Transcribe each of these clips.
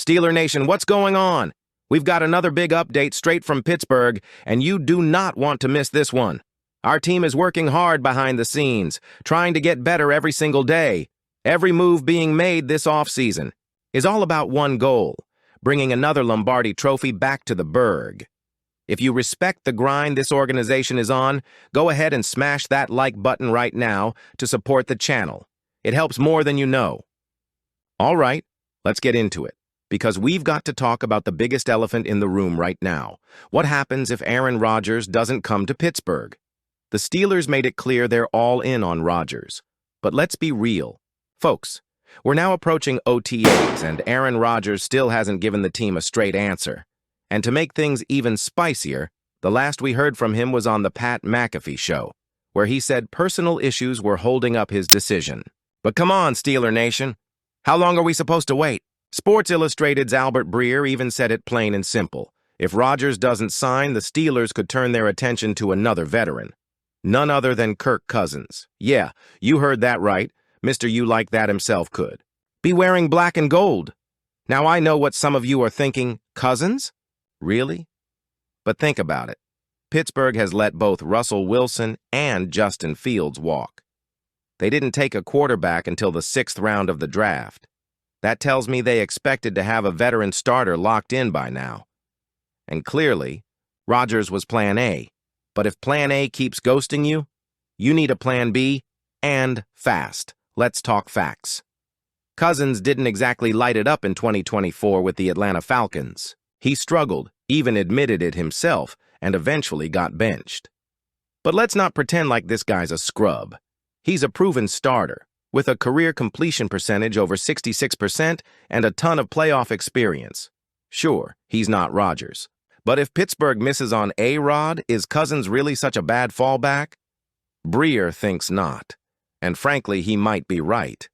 Steeler Nation, what's going on? We've got another big update straight from Pittsburgh, and you do not want to miss this one. Our team is working hard behind the scenes, trying to get better every single day. Every move being made this offseason is all about one goal: bringing another Lombardi trophy back to the Burgh. If you respect the grind this organization is on, go ahead and smash that like button right now to support the channel. It helps more than you know. All right, let's get into it, because we've got to talk about the biggest elephant in the room right now. What happens if Aaron Rodgers doesn't come to Pittsburgh? The Steelers made it clear they're all in on Rodgers. But let's be real. Folks, we're now approaching OTAs, and Aaron Rodgers still hasn't given the team a straight answer. And to make things even spicier, the last we heard from him was on the Pat McAfee show, where he said personal issues were holding up his decision. But come on, Steeler Nation. How long are we supposed to wait? Sports Illustrated's Albert Breer even said it plain and simple. If Rodgers doesn't sign, the Steelers could turn their attention to another veteran. None other than Kirk Cousins. Yeah, you heard that right. Mr. You Like That himself could be wearing black and gold. Now I know what some of you are thinking. Cousins? Really? But think about it. Pittsburgh has let both Russell Wilson and Justin Fields walk. They didn't take a quarterback until the 6th round of the draft. That tells me they expected to have a veteran starter locked in by now. And clearly, Rodgers was Plan A. But if Plan A keeps ghosting you, you need a Plan B, and fast. Let's talk facts. Cousins didn't exactly light it up in 2024 with the Atlanta Falcons. He struggled, even admitted it himself, and eventually got benched. But let's not pretend like this guy's a scrub. He's a proven starter, with a career completion percentage over 66% and a ton of playoff experience. Sure, he's not Rodgers. But if Pittsburgh misses on A-Rod, is Cousins really such a bad fallback? Breer thinks not. And frankly, he might be right.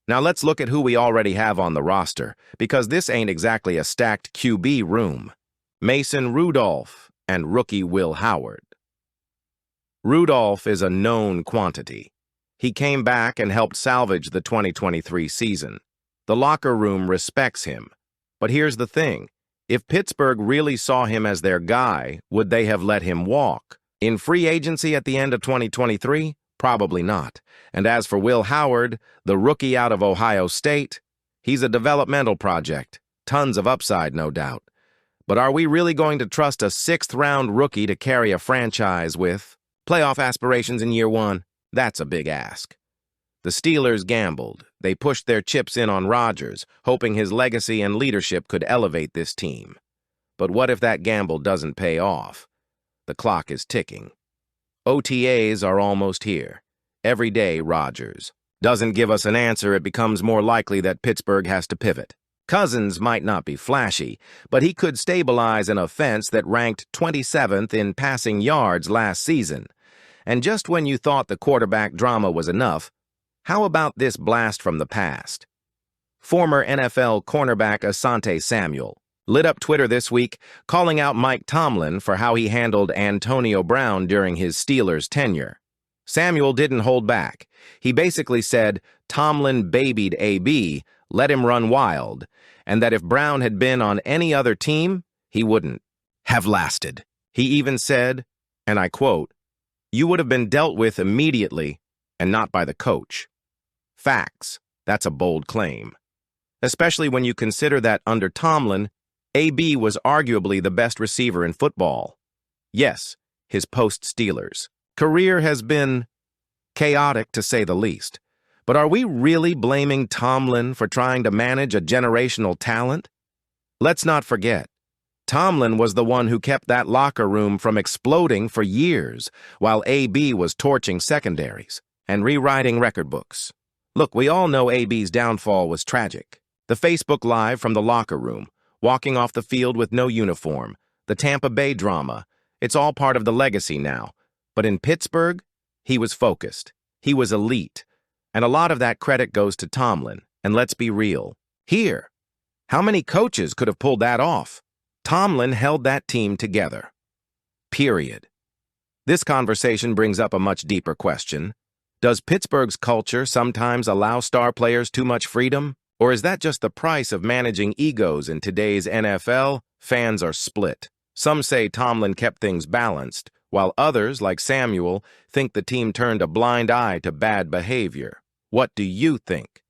Now let's look at who we already have on the roster, because this ain't exactly a stacked QB room. Mason Rudolph and rookie Will Howard. Rudolph is a known quantity. He came back and helped salvage the 2023 season. The locker room respects him. But here's the thing. If Pittsburgh really saw him as their guy, would they have let him walk? In free agency at the end of 2023? Probably not. And as for Will Howard, the rookie out of Ohio State, he's a developmental project. Tons of upside, no doubt. But are we really going to trust a 6th-round rookie to carry a franchise with playoff aspirations in year one? That's a big ask. The Steelers gambled. They pushed their chips in on Rodgers, hoping his legacy and leadership could elevate this team. But what if that gamble doesn't pay off? The clock is ticking. OTAs are almost here. Every day, Rodgers doesn't give us an answer, it becomes more likely that Pittsburgh has to pivot. Cousins might not be flashy, but he could stabilize an offense that ranked 27th in passing yards last season. And just when you thought the quarterback drama was enough, how about this blast from the past? Former NFL cornerback Asante Samuel lit up Twitter this week, calling out Mike Tomlin for how he handled Antonio Brown during his Steelers tenure. Samuel didn't hold back. He basically said Tomlin babied AB, let him run wild, and that if Brown had been on any other team, he wouldn't have lasted. He even said, and I quote, "You would have been dealt with immediately and not by the coach." Facts. That's a bold claim. Especially when you consider that under Tomlin, AB was arguably the best receiver in football. Yes, his post-Steelers career has been chaotic to say the least. But are we really blaming Tomlin for trying to manage a generational talent? Let's not forget, Tomlin was the one who kept that locker room from exploding for years, while AB was torching secondaries and rewriting record books. Look, we all know AB's downfall was tragic. The Facebook Live from the locker room, walking off the field with no uniform, the Tampa Bay drama, it's all part of the legacy now. But in Pittsburgh, he was focused. He was elite. And a lot of that credit goes to Tomlin. And let's be real. Here, how many coaches could have pulled that off? Tomlin held that team together. Period. This conversation brings up a much deeper question. Does Pittsburgh's culture sometimes allow star players too much freedom? Or is that just the price of managing egos in today's NFL? Fans are split. Some say Tomlin kept things balanced, while others, like Samuel, think the team turned a blind eye to bad behavior. What do you think?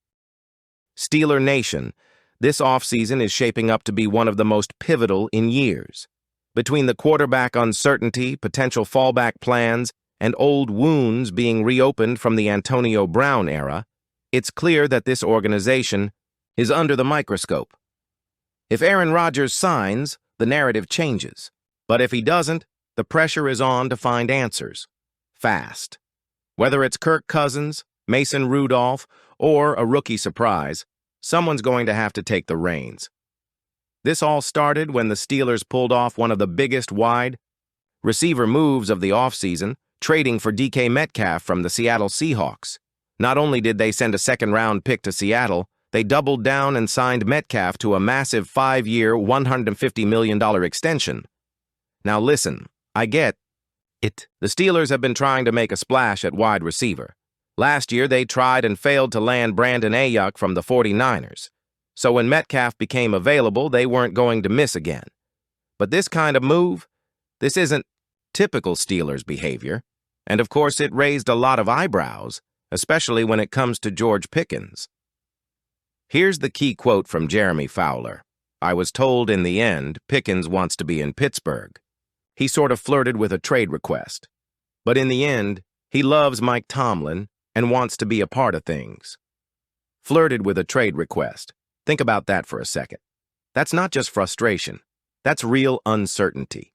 Steeler Nation, this offseason is shaping up to be one of the most pivotal in years. Between the quarterback uncertainty, potential fallback plans, and old wounds being reopened from the Antonio Brown era, it's clear that this organization is under the microscope. If Aaron Rodgers signs, the narrative changes. But if he doesn't, the pressure is on to find answers. Fast. Whether it's Kirk Cousins, Mason Rudolph, or a rookie surprise, someone's going to have to take the reins. This all started when the Steelers pulled off one of the biggest wide receiver moves of the offseason, trading for DK Metcalf from the Seattle Seahawks. Not only did they send a second-round pick to Seattle, they doubled down and signed Metcalf to a massive 5-year, $150 million extension. Now listen, I get it. The Steelers have been trying to make a splash at wide receiver. Last year, they tried and failed to land Brandon Ayuk from the 49ers. So when Metcalf became available, they weren't going to miss again. But this kind of move, this isn't typical Steelers behavior. And of course, it raised a lot of eyebrows, especially when it comes to George Pickens. Here's the key quote from Jeremy Fowler. "I was told in the end, Pickens wants to be in Pittsburgh. He sort of flirted with a trade request. But in the end, he loves Mike Tomlin and wants to be a part of things." Flirted with a trade request. Think about that for a second. That's not just frustration. That's real uncertainty.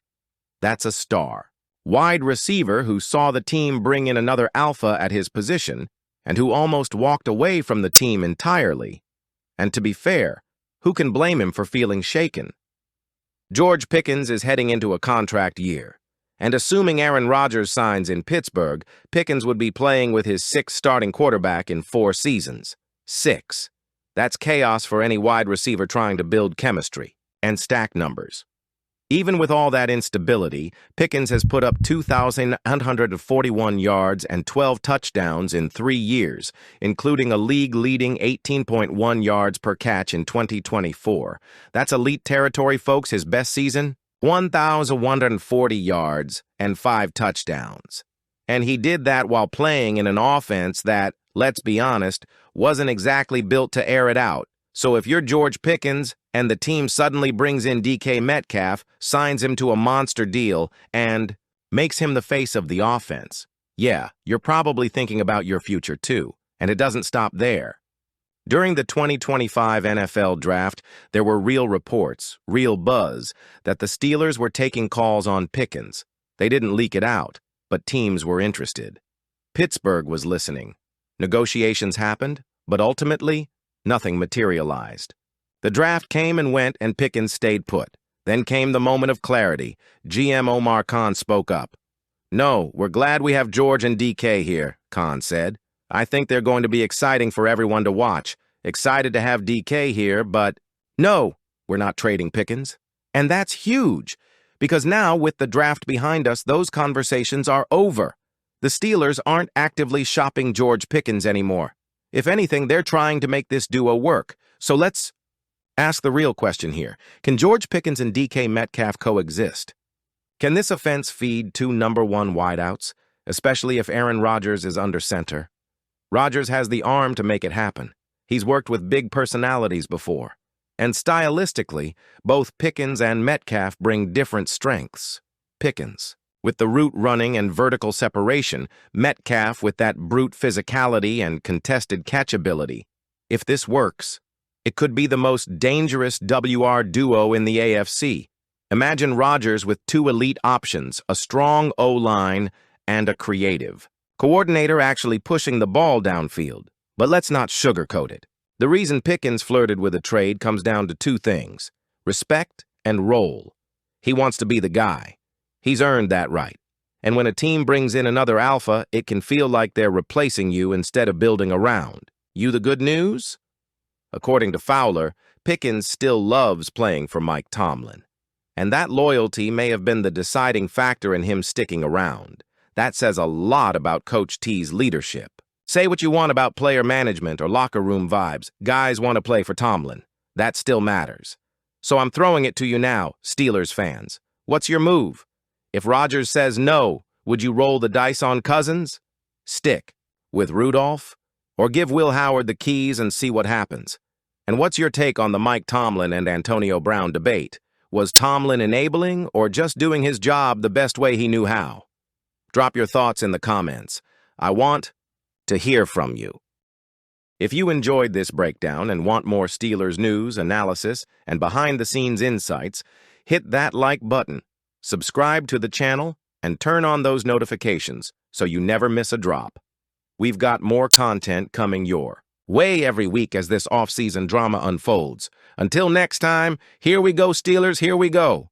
That's a star. Wide receiver who saw the team bring in another alpha at his position and who almost walked away from the team entirely. And to be fair, who can blame him for feeling shaken? George Pickens is heading into a contract year, and assuming Aaron Rodgers signs in Pittsburgh, Pickens would be playing with his sixth starting quarterback in 4 seasons. 6. That's chaos for any wide receiver trying to build chemistry and stack numbers. Even with all that instability, Pickens has put up 2,141 yards and 12 touchdowns in 3 years, including a league-leading 18.1 yards per catch in 2024. That's elite territory, folks. His best season? 1,140 yards and 5 touchdowns. And he did that while playing in an offense that, let's be honest, wasn't exactly built to air it out. So if you're George Pickens and the team suddenly brings in DK Metcalf, signs him to a monster deal, and makes him the face of the offense, yeah, you're probably thinking about your future too, and it doesn't stop there. During the 2025 NFL Draft, there were real reports, real buzz, that the Steelers were taking calls on Pickens. They didn't leak it out, but teams were interested. Pittsburgh was listening. Negotiations happened, but ultimately, nothing materialized. The draft came and went, and Pickens stayed put. Then came the moment of clarity. GM Omar Khan spoke up. "No, we're glad we have George and DK here," Khan said. "I think they're going to be exciting for everyone to watch. Excited to have DK here, but no, we're not trading Pickens." And that's huge, because now with the draft behind us, those conversations are over. The Steelers aren't actively shopping George Pickens anymore. If anything, they're trying to make this duo work. So let's ask the real question here. Can George Pickens and DK Metcalf coexist? Can this offense feed 2 #1 wideouts, especially if Aaron Rodgers is under center? Rodgers has the arm to make it happen. He's worked with big personalities before. And stylistically, both Pickens and Metcalf bring different strengths. Pickens, with the route running and vertical separation, Metcalf with that brute physicality and contested catchability. If this works, it could be the most dangerous WR duo in the AFC. Imagine Rodgers with 2 elite options, a strong O-line and a creative coordinator actually pushing the ball downfield. But let's not sugarcoat it. The reason Pickens flirted with a trade comes down to 2 things: respect and role. He wants to be the guy. He's earned that right. And when a team brings in another alpha, it can feel like they're replacing you instead of building around you. The good news? According to Fowler, Pickens still loves playing for Mike Tomlin. And that loyalty may have been the deciding factor in him sticking around. That says a lot about Coach T's leadership. Say what you want about player management or locker room vibes. Guys want to play for Tomlin. That still matters. So I'm throwing it to you now, Steelers fans. What's your move? If Rodgers says no, would you roll the dice on Cousins? Stick with Rudolph? Or give Will Howard the keys and see what happens? And what's your take on the Mike Tomlin and Antonio Brown debate? Was Tomlin enabling or just doing his job the best way he knew how? Drop your thoughts in the comments. I want to hear from you. If you enjoyed this breakdown and want more Steelers news, analysis, and behind-the-scenes insights, hit that like button, subscribe to the channel, and turn on those notifications so you never miss a drop. We've got more content coming your way every week as this off-season drama unfolds. Until next time, here we go, Steelers, here we go.